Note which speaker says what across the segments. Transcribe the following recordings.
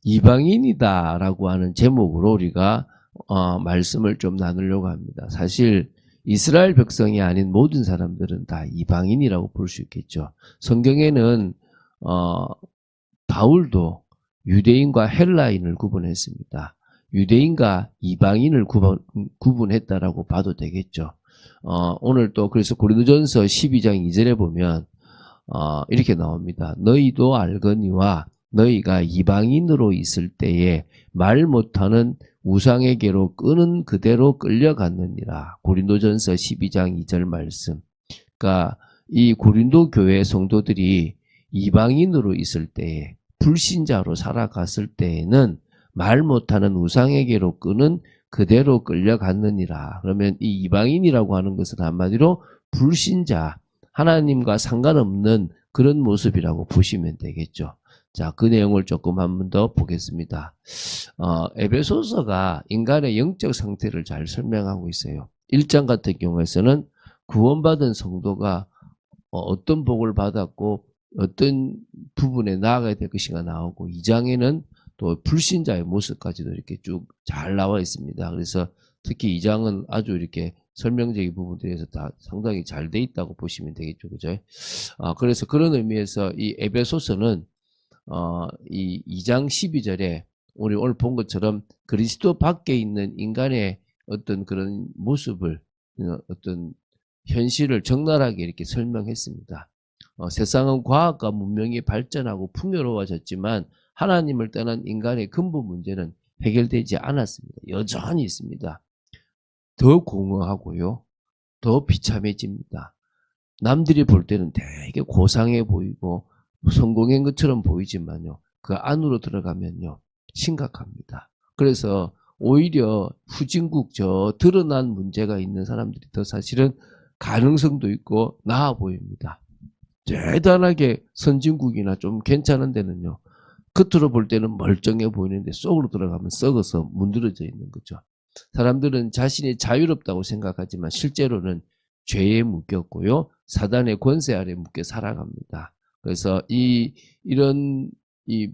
Speaker 1: 이방인이다라고 하는 제목으로 우리가 말씀을 좀 나누려고 합니다. 사실 이스라엘 백성이 아닌 모든 사람들은 다 이방인이라고 볼 수 있겠죠. 성경에는 바울도 유대인과 헬라인을 구분했습니다. 유대인과 이방인을 구분했다라고 봐도 되겠죠. 오늘 또 그래서 고린도전서 12장 2절에 보면 이렇게 나옵니다. 너희도 알거니와 너희가 이방인으로 있을 때에 말 못하는 우상에게로 끄는 그대로 끌려갔느니라. 고린도전서 12장 2절 말씀. 그러니까 이 고린도 교회 성도들이 이방인으로 있을 때에 불신자로 살아갔을 때에는 말 못하는 우상에게로 끄는 그대로 끌려갔느니라. 그러면 이 이방인이라고 하는 것은 한마디로 불신자, 하나님과 상관없는 그런 모습이라고 보시면 되겠죠. 자, 그 내용을 조금 한 번 더 보겠습니다. 에베소서가 인간의 영적 상태를 잘 설명하고 있어요. 1장 같은 경우에서는 구원받은 성도가 어떤 복을 받았고 어떤 부분에 나아가야 될 것인가 나오고, 2장에는 또 불신자의 모습까지도 이렇게 쭉 잘 나와 있습니다. 그래서 특히 2장은 아주 이렇게 설명적인 부분들에서 다 상당히 잘 돼 있다고 보시면 되겠죠. 그죠? 그래서 그런 의미에서 이 에베소서는 이 2장 12절에 우리 오늘 본 것처럼 그리스도 밖에 있는 인간의 어떤 그런 모습을, 어떤 현실을 적나라하게 이렇게 설명했습니다. 세상은 과학과 문명이 발전하고 풍요로워졌지만 하나님을 떠난 인간의 근본 문제는 해결되지 않았습니다. 여전히 있습니다. 더 공허하고요, 더 비참해집니다. 남들이 볼 때는 되게 고상해 보이고 성공한 것처럼 보이지만요, 그 안으로 들어가면요 심각합니다. 그래서 오히려 후진국 저 드러난 문제가 있는 사람들이 더 사실은 가능성도 있고 나아 보입니다. 대단하게 선진국이나 좀 괜찮은 데는요, 겉으로 볼 때는 멀쩡해 보이는데 속으로 들어가면 썩어서 문드러져 있는 거죠. 사람들은 자신이 자유롭다고 생각하지만 실제로는 죄에 묶였고요, 사단의 권세 아래 묶여 살아갑니다. 그래서 이런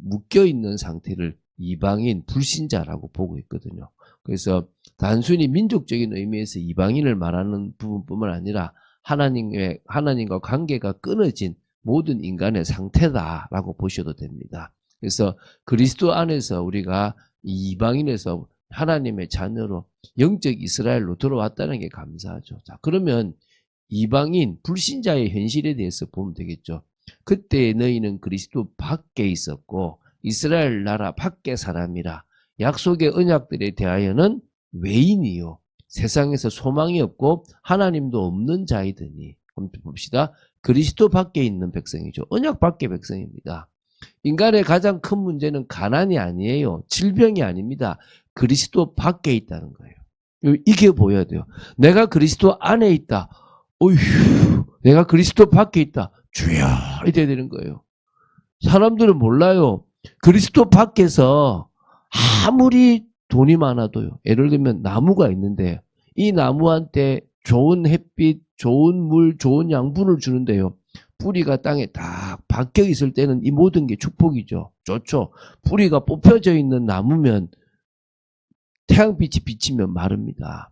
Speaker 1: 묶여 있는 상태를 이방인, 불신자라고 보고 있거든요. 그래서 단순히 민족적인 의미에서 이방인을 말하는 부분뿐만 아니라 하나님과 관계가 끊어진 모든 인간의 상태다라고 보셔도 됩니다. 그래서 그리스도 안에서 우리가 이방인에서 하나님의 자녀로 영적 이스라엘로 들어왔다는 게 감사하죠. 자, 그러면 이방인, 불신자의 현실에 대해서 보면 되겠죠. 그때 너희는 그리스도 밖에 있었고 이스라엘 나라 밖의 사람이라. 약속의 언약들에 대하여는 외인이요, 세상에서 소망이 없고 하나님도 없는 자이더니. 한번 봅시다. 그리스도 밖에 있는 백성이죠. 언약 밖의 백성입니다. 인간의 가장 큰 문제는 가난이 아니에요. 질병이 아닙니다. 그리스도 밖에 있다는 거예요. 이게 보여야 돼요. 내가 그리스도 안에 있다. 어휴, 내가 그리스도 밖에 있다. 주여, 이래야 되는 거예요. 사람들은 몰라요. 그리스도 밖에서 아무리 돈이 많아도요, 예를 들면 나무가 있는데 이 나무한테 좋은 햇빛, 좋은 물, 좋은 양분을 주는데요, 뿌리가 땅에 딱 박혀 있을 때는 이 모든 게 축복이죠. 좋죠. 뿌리가 뽑혀져 있는 나무면 태양빛이 비치면 마릅니다.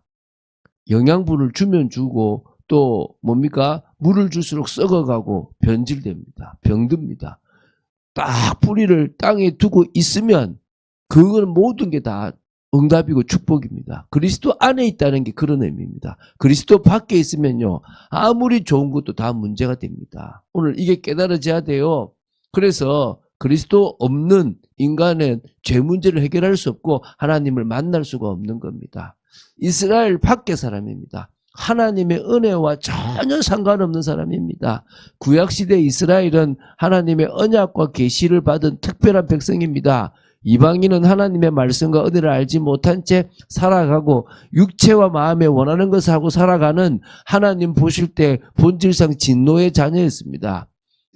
Speaker 1: 영양분을 주면 주고 또 뭡니까? 물을 줄수록 썩어가고 변질됩니다. 병듭니다. 딱 뿌리를 땅에 두고 있으면 그건 모든 게 다 응답이고 축복입니다. 그리스도 안에 있다는 게 그런 의미입니다. 그리스도 밖에 있으면요, 아무리 좋은 것도 다 문제가 됩니다. 오늘 이게 깨달아져야 돼요. 그래서 그리스도 없는 인간은 죄 문제를 해결할 수 없고 하나님을 만날 수가 없는 겁니다. 이스라엘 밖의 사람입니다. 하나님의 은혜와 전혀 상관없는 사람입니다. 구약시대 이스라엘은 하나님의 언약과 계시를 받은 특별한 백성입니다. 이방인은 하나님의 말씀과 은혜를 알지 못한 채 살아가고 육체와 마음에 원하는 것을 하고 살아가는, 하나님 보실 때 본질상 진노의 자녀였습니다.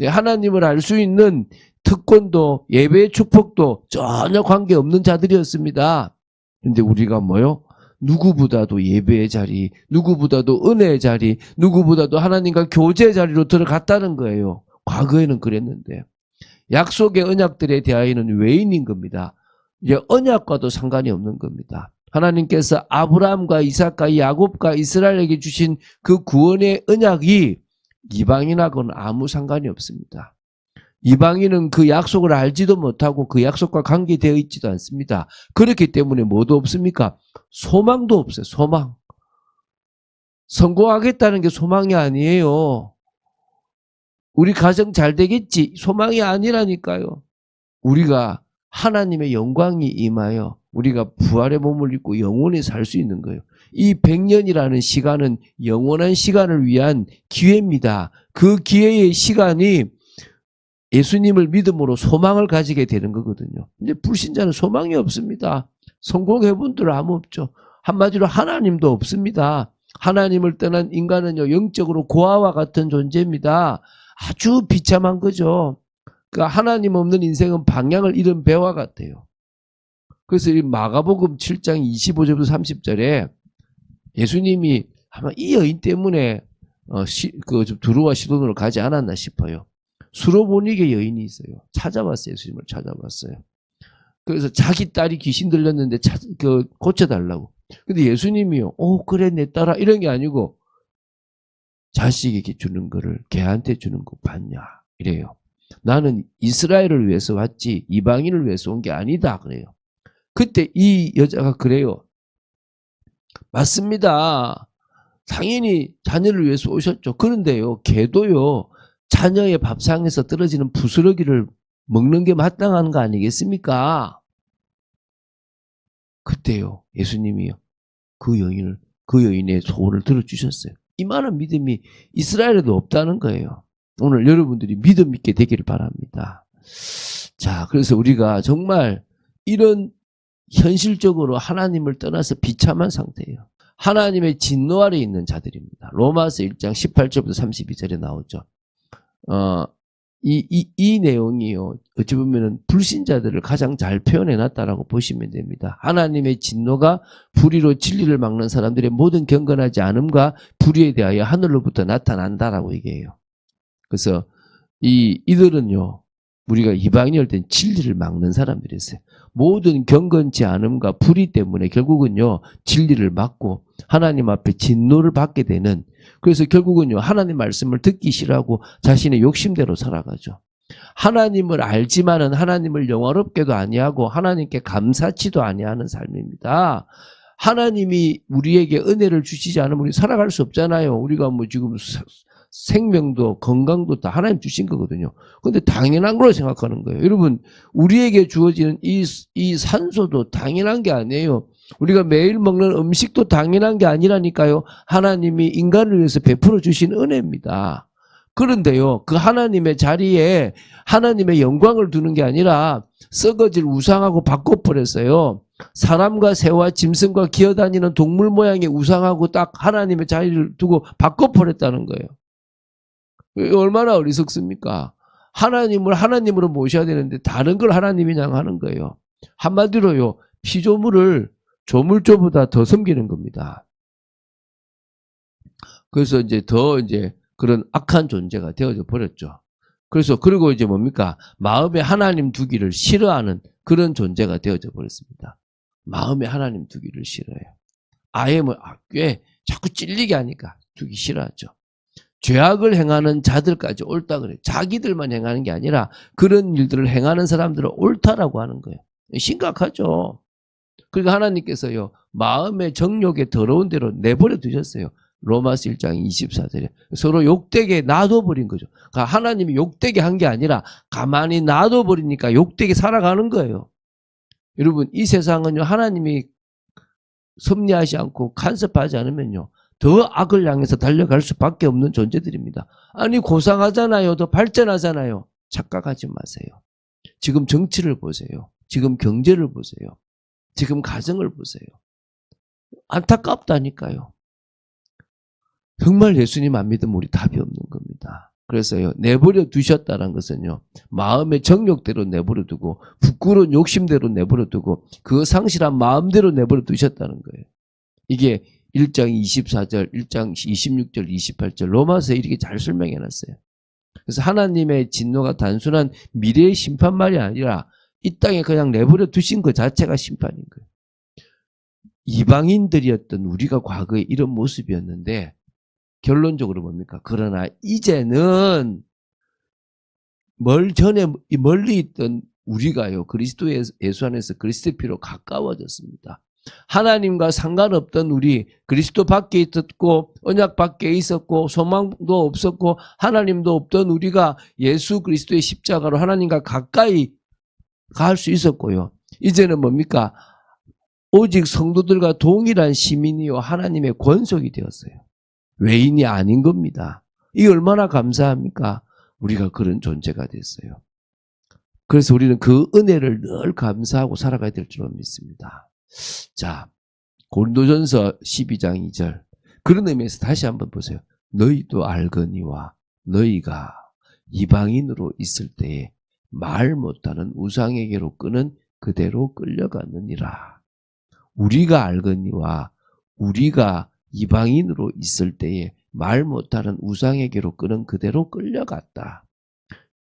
Speaker 1: 하나님을 알 수 있는 특권도 예배의 축복도 전혀 관계없는 자들이었습니다. 그런데 우리가 뭐요? 누구보다도 예배의 자리, 누구보다도 은혜의 자리, 누구보다도 하나님과 교제의 자리로 들어갔다는 거예요. 과거에는 그랬는데 약속의 언약들에 대하여는 외인인 겁니다. 이제 언약과도 상관이 없는 겁니다. 하나님께서 아브라함과 이삭과 야곱과 이스라엘에게 주신 그 구원의 언약이 이방인하고는 아무 상관이 없습니다. 이방인은 그 약속을 알지도 못하고 그 약속과 관계되어 있지도 않습니다. 그렇기 때문에 뭐도 없습니까? 소망도 없어요. 소망. 성공하겠다는 게 소망이 아니에요. 우리 가정 잘 되겠지. 소망이 아니라니까요. 우리가 하나님의 영광이 임하여 우리가 부활의 몸을 입고 영원히 살 수 있는 거예요. 이 100년이라는 시간은 영원한 시간을 위한 기회입니다. 그 기회의 시간이 예수님을 믿음으로 소망을 가지게 되는 거거든요. 근데 불신자는 소망이 없습니다. 성공해 분들 아무 없죠. 한마디로 하나님도 없습니다. 하나님을 떠난 인간은요, 영적으로 고아와 같은 존재입니다. 아주 비참한 거죠. 그러니까 하나님 없는 인생은 방향을 잃은 배와 같아요. 그래서 이 마가복음 7장 25절부터 30절에 예수님이 아마 이 여인 때문에 두루와 시돈으로 가지 않았나 싶어요. 수로보니게 여인이 있어요. 찾아봤어요. 예수님을 찾아봤어요. 그래서 자기 딸이 귀신 들렸는데 고쳐달라고. 근데 예수님이요, 그래 내 딸아, 이런 게 아니고 자식에게 주는 거를 걔한테 주는 거 봤냐 이래요. 나는 이스라엘을 위해서 왔지 이방인을 위해서 온 게 아니다 그래요. 그때 이 여자가 그래요. 맞습니다. 당연히 자녀를 위해서 오셨죠. 그런데요, 걔도요, 자녀의 밥상에서 떨어지는 부스러기를 먹는 게 마땅한 거 아니겠습니까? 그때요, 예수님이요, 그 여인의 소원을 들어주셨어요. 이만한 믿음이 이스라엘에도 없다는 거예요. 오늘 여러분들이 믿음 있게 되기를 바랍니다. 자, 그래서 우리가 정말 이런 현실적으로 하나님을 떠나서 비참한 상태예요. 하나님의 진노 아래 있는 자들입니다. 로마서 1장 18절부터 32절에 나오죠. 이 내용이요, 어찌 보면은 불신자들을 가장 잘 표현해놨다라고 보시면 됩니다. 하나님의 진노가 불의로 진리를 막는 사람들의 모든 경건하지 않음과 불의에 대하여 하늘로부터 나타난다라고 얘기해요. 그래서 이들은요, 우리가 이방인일 땐 진리를 막는 사람들이었어요. 모든 경건치 않음과 불의 때문에 결국은요, 진리를 막고 하나님 앞에 진노를 받게 되는, 그래서 결국은요, 하나님 말씀을 듣기 싫어하고 자신의 욕심대로 살아가죠. 하나님을 알지만은 하나님을 영화롭게도 아니하고 하나님께 감사치도 아니하는 삶입니다. 하나님이 우리에게 은혜를 주시지 않으면 우리 살아갈 수 없잖아요. 우리가 뭐 지금 생명도 건강도 다 하나님 주신 거거든요. 근데 당연한 걸로 생각하는 거예요. 여러분, 우리에게 주어지는 이 산소도 당연한 게 아니에요. 우리가 매일 먹는 음식도 당연한 게 아니라니까요. 하나님이 인간을 위해서 베풀어 주신 은혜입니다. 그런데요, 그 하나님의 자리에 하나님의 영광을 두는 게 아니라 썩어질 우상하고 바꿔버렸어요. 사람과 새와 짐승과 기어다니는 동물 모양의 우상하고 딱 하나님의 자리를 두고 바꿔버렸다는 거예요. 얼마나 어리석습니까? 하나님을 하나님으로 모셔야 되는데 다른 걸 하나님이 향하는 거예요. 한마디로요, 피조물을 조물조보다 더 섬기는 겁니다. 그래서 이제 그런 악한 존재가 되어져 버렸죠. 그리고 이제 뭡니까? 마음에 하나님 두기를 싫어하는 그런 존재가 되어져 버렸습니다. 마음에 하나님 두기를 싫어해요. 아예 꽤 자꾸 찔리게 하니까 두기 싫어하죠. 죄악을 행하는 자들까지 옳다 그래요. 자기들만 행하는 게 아니라 그런 일들을 행하는 사람들은 옳다라고 하는 거예요. 심각하죠. 그러니까 하나님께서요, 마음의 정욕에 더러운 대로 내버려 두셨어요. 로마서 1장 24절에 서로 욕되게 놔둬버린 거죠. 그러니까 하나님이 욕되게 한 게 아니라 가만히 놔둬버리니까 욕되게 살아가는 거예요. 여러분, 이 세상은요, 하나님이 섭리하지 않고 간섭하지 않으면요, 더 악을 향해서 달려갈 수밖에 없는 존재들입니다. 아니, 고상하잖아요. 더 발전하잖아요. 착각하지 마세요. 지금 정치를 보세요. 지금 경제를 보세요. 지금 가정을 보세요. 안타깝다니까요. 정말 예수님 안 믿으면 우리 답이 없는 겁니다. 그래서요, 내버려 두셨다는 것은요, 마음의 정욕대로 내버려 두고 부끄러운 욕심대로 내버려 두고 그 상실한 마음대로 내버려 두셨다는 거예요. 이게 1장 24절, 1장 26절, 28절 로마서에 이렇게 잘 설명해 놨어요. 그래서 하나님의 진노가 단순한 미래의 심판말이 아니라 이 땅에 그냥 내버려 두신 것 자체가 심판인 거예요. 이방인들이었던 우리가 과거에 이런 모습이었는데 결론적으로 뭡니까? 그러나 이제는 멀리 있던 우리가요, 그리스도 예수 안에서 그리스도의 피로 가까워졌습니다. 하나님과 상관없던 우리, 그리스도 밖에 있었고 언약 밖에 있었고 소망도 없었고 하나님도 없던 우리가 예수 그리스도의 십자가로 하나님과 가까이 갈 수 있었고요. 이제는 뭡니까? 오직 성도들과 동일한 시민이요 하나님의 권속이 되었어요. 외인이 아닌 겁니다. 이게 얼마나 감사합니까? 우리가 그런 존재가 됐어요. 그래서 우리는 그 은혜를 늘 감사하고 살아가야 될 줄로 믿습니다. 자, 고린도전서 12장 2절. 그런 의미에서 다시 한번 보세요. 너희도 알거니와 너희가 이방인으로 있을 때에 말 못하는 우상에게로 끄는 그대로 끌려가느니라. 우리가 알거니와 우리가 이방인으로 있을 때에 말 못하는 우상에게로 끄는 그대로 끌려갔다.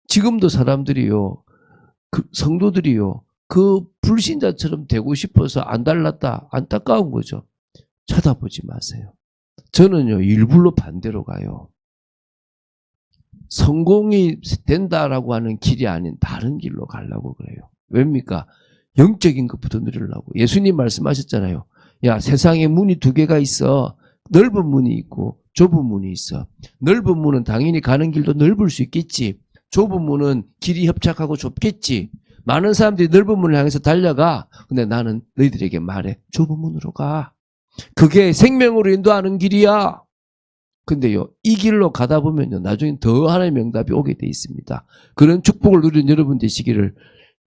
Speaker 1: 지금도 사람들이요, 성도들이요, 그 불신자처럼 되고 싶어서 안 달랐다. 안타까운 거죠. 쳐다보지 마세요. 저는요, 일부러 반대로 가요. 성공이 된다라고 하는 길이 아닌 다른 길로 가려고 그래요. 왜입니까? 영적인 것부터 누리려고. 예수님 말씀하셨잖아요. 야, 세상에 문이 두 개가 있어. 넓은 문이 있고 좁은 문이 있어. 넓은 문은 당연히 가는 길도 넓을 수 있겠지. 좁은 문은 길이 협착하고 좁겠지. 많은 사람들이 넓은 문을 향해서 달려가. 근데 나는 너희들에게 말해. 좁은 문으로 가. 그게 생명으로 인도하는 길이야. 근데요, 이 길로 가다 보면요, 나중에 더 하나님의 응답이 오게 돼 있습니다. 그런 축복을 누린 여러분 되시기를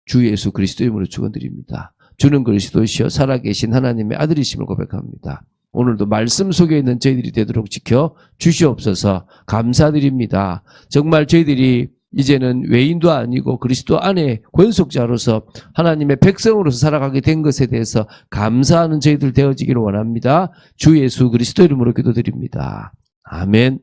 Speaker 1: 주 예수 그리스도 이름으로 축원드립니다. 주는 그리스도시여 살아계신 하나님의 아들이심을 고백합니다. 오늘도 말씀 속에 있는 저희들이 되도록 지켜 주시옵소서. 감사드립니다. 정말 저희들이 이제는 외인도 아니고 그리스도 안에 권속자로서 하나님의 백성으로서 살아가게 된 것에 대해서 감사하는 저희들 되어지기를 원합니다. 주 예수 그리스도 이름으로 기도드립니다. 아멘.